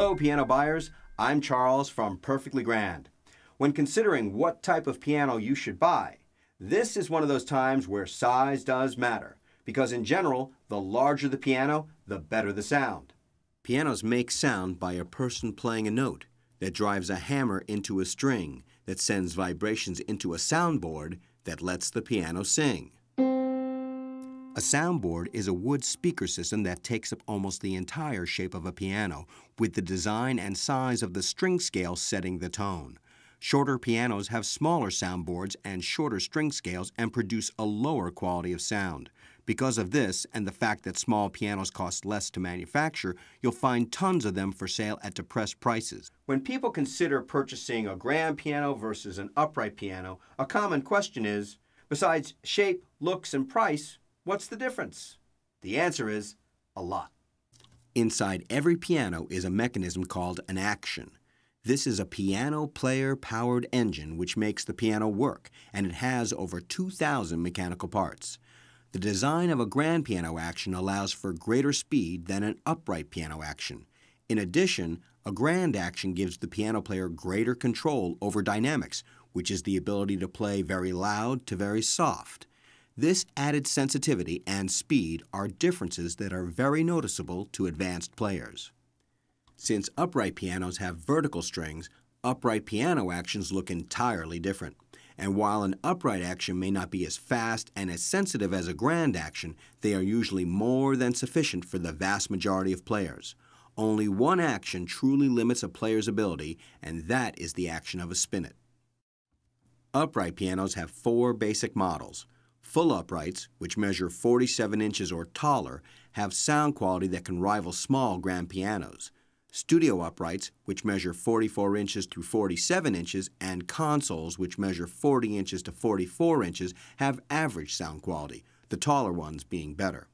Hello, piano buyers. I'm Charles from Perfectly Grand. When considering what type of piano you should buy, this is one of those times where size does matter, because in general, the larger the piano, the better the sound. Pianos make sound by a person playing a note that drives a hammer into a string that sends vibrations into a soundboard that lets the piano sing. A soundboard is a wood speaker system that takes up almost the entire shape of a piano, with the design and size of the string scale setting the tone. Shorter pianos have smaller soundboards and shorter string scales and produce a lower quality of sound. Because of this and the fact that small pianos cost less to manufacture, you'll find tons of them for sale at depressed prices. When people consider purchasing a grand piano versus an upright piano, a common question is, besides shape, looks, and price, what's the difference? The answer is a lot. Inside every piano is a mechanism called an action. This is a piano player-powered engine which makes the piano work, and it has over 2,000 mechanical parts. The design of a grand piano action allows for greater speed than an upright piano action. In addition, a grand action gives the piano player greater control over dynamics, which is the ability to play very loud to very soft. This added sensitivity and speed are differences that are very noticeable to advanced players. Since upright pianos have vertical strings, upright piano actions look entirely different. And while an upright action may not be as fast and as sensitive as a grand action, they are usually more than sufficient for the vast majority of players. Only one action truly limits a player's ability, and that is the action of a spinet. Upright pianos have 4 basic models. Full uprights, which measure 47 inches or taller, have sound quality that can rival small grand pianos. Studio uprights, which measure 44 inches through 47 inches, and consoles, which measure 40 inches to 44 inches, have average sound quality, the taller ones being better.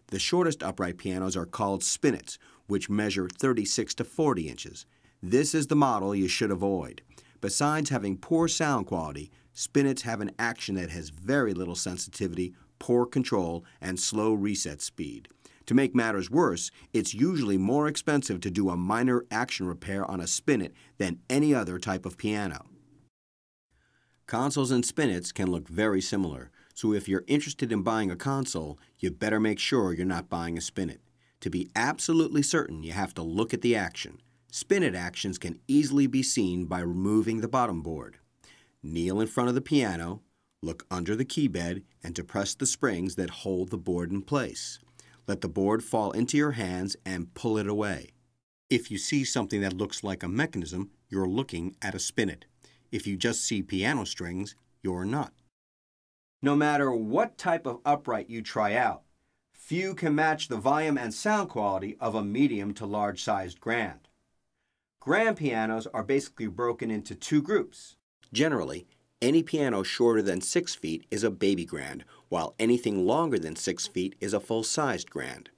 The shortest upright pianos are called spinets, which measure 36 to 40 inches. This is the model you should avoid. Besides having poor sound quality, spinets have an action that has very little sensitivity, poor control, and slow reset speed. To make matters worse, it's usually more expensive to do a minor action repair on a spinet than any other type of piano. Consoles and spinets can look very similar, so if you're interested in buying a console, you better make sure you're not buying a spinet. To be absolutely certain, you have to look at the action. Spinet actions can easily be seen by removing the bottom board. Kneel in front of the piano, look under the keybed, and depress the springs that hold the board in place. Let the board fall into your hands and pull it away. If you see something that looks like a mechanism, you're looking at a spinet. If you just see piano strings, you're not. No matter what type of upright you try out, few can match the volume and sound quality of a medium to large-sized grand. Grand pianos are basically broken into 2 groups. Generally, any piano shorter than 6 feet is a baby grand, while anything longer than 6 feet is a full-sized grand.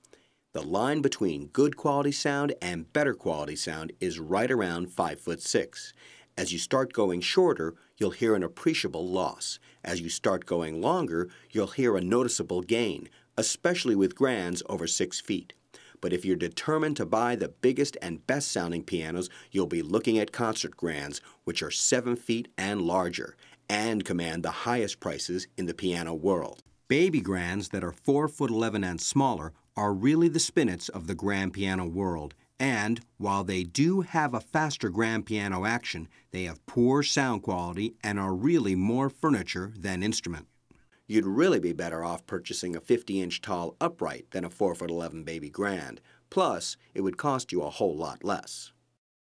The line between good quality sound and better quality sound is right around 5'6". As you start going shorter, you'll hear an appreciable loss. As you start going longer, you'll hear a noticeable gain, especially with grands over 6 feet. But if you're determined to buy the biggest and best sounding pianos, you'll be looking at concert grands, which are 7 feet and larger, and command the highest prices in the piano world. Baby grands that are 4'11" and smaller are really the spinets of the grand piano world, and while they do have a faster grand piano action, they have poor sound quality and are really more furniture than instrument. You'd really be better off purchasing a 50-inch tall upright than a 4'11" baby grand. Plus, it would cost you a whole lot less.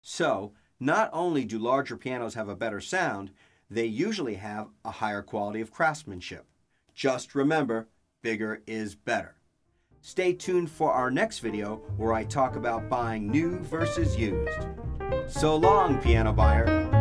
So, not only do larger pianos have a better sound, they usually have a higher quality of craftsmanship. Just remember, bigger is better. Stay tuned for our next video where I talk about buying new versus used. So long, piano buyer.